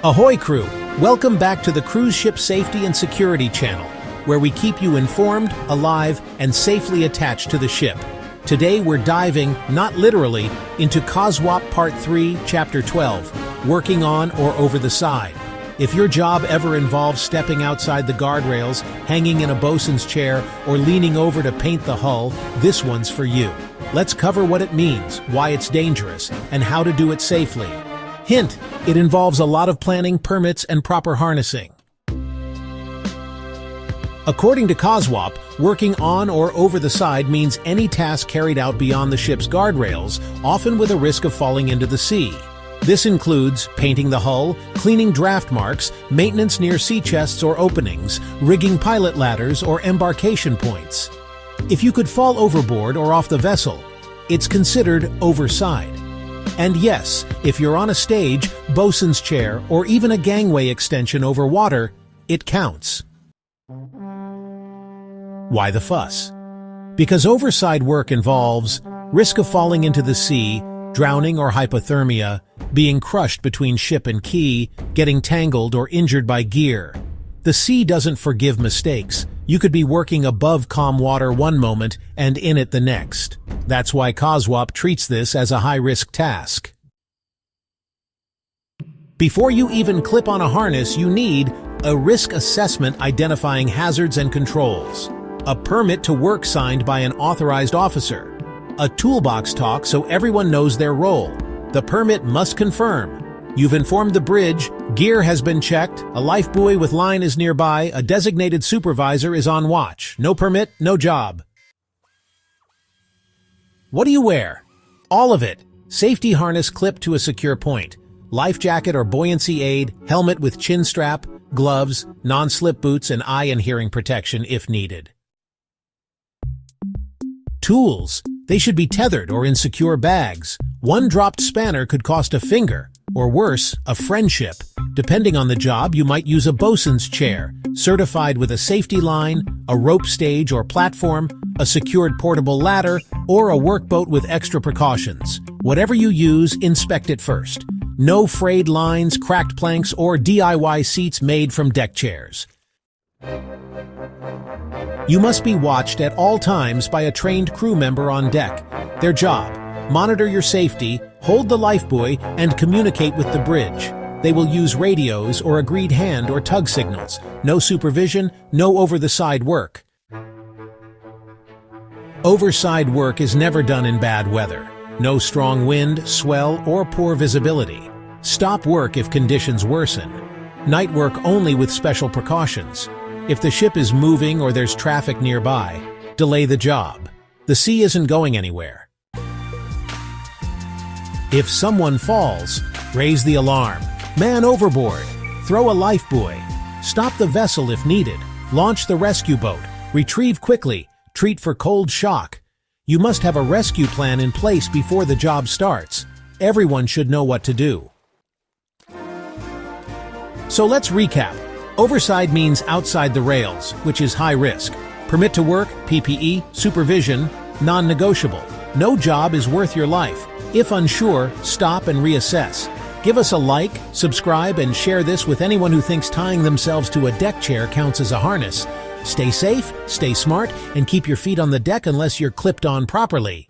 Ahoy crew! Welcome back to the Cruise Ship Safety and Security channel, where we keep you informed, alive, and safely attached to the ship. Today we're diving, not literally, into COSWP Part 3, Chapter 12, Working on or Over the Side. If your job ever involves stepping outside the guardrails, hanging in a bosun's chair, or leaning over to paint the hull, this one's for you. Let's cover what it means, why it's dangerous, and how to do it safely. Hint: it involves a lot of planning, permits, and proper harnessing. According to COSWP, working on or over the side means any task carried out beyond the ship's guardrails, often with a risk of falling into the sea. This includes painting the hull, cleaning draft marks, maintenance near sea chests or openings, rigging pilot ladders or embarkation points. If you could fall overboard or off the vessel, it's considered overside. And yes, if you're on a stage, bosun's chair, or even a gangway extension over water, it counts. Why the fuss? Because overside work involves risk of falling into the sea, drowning or hypothermia, being crushed between ship and quay, getting tangled or injured by gear. The sea doesn't forgive mistakes. You could be working above calm water one moment and in it the next. That's why COSWP treats this as a high-risk task. Before you even clip on a harness, you need a risk assessment identifying hazards and controls, a permit to work signed by an authorized officer, a toolbox talk so everyone knows their role. The permit must confirm you've informed the bridge, gear has been checked, a life buoy with line is nearby, a designated supervisor is on watch. No permit, no job. What do you wear? All of it. Safety harness clipped to a secure point, life jacket or buoyancy aid, helmet with chin strap, gloves, non-slip boots, and eye and hearing protection if needed. Tools. They should be tethered or in secure bags. One dropped spanner could cost a finger, or worse, a friendship. Depending on the job, you might use a bosun's chair, certified with a safety line, a rope stage or platform, a secured portable ladder, or a workboat with extra precautions. Whatever you use, inspect it first. No frayed lines, cracked planks, or DIY seats made from deck chairs. You must be watched at all times by a trained crew member on deck. Their job: monitor your safety, hold the life buoy, and communicate with the bridge. They will use radios or agreed hand or tug signals. No supervision, no over-the-side work. Overside work is never done in bad weather. No strong wind, swell, or poor visibility. Stop work if conditions worsen. Night work only with special precautions. If the ship is moving or there's traffic nearby, delay the job. The sea isn't going anywhere. If someone falls, raise the alarm. Man overboard. Throw a life buoy. Stop the vessel if needed. Launch the rescue boat. Retrieve quickly. Treat for cold shock. You must have a rescue plan in place before the job starts. Everyone should know what to do. So let's recap. Overside means outside the rails, which is high risk. Permit to work, PPE, supervision, non-negotiable. No job is worth your life. If unsure, stop and reassess. Give us a like, subscribe, and share this with anyone who thinks tying themselves to a deck chair counts as a harness. Stay safe, stay smart, and keep your feet on the deck unless you're clipped on properly.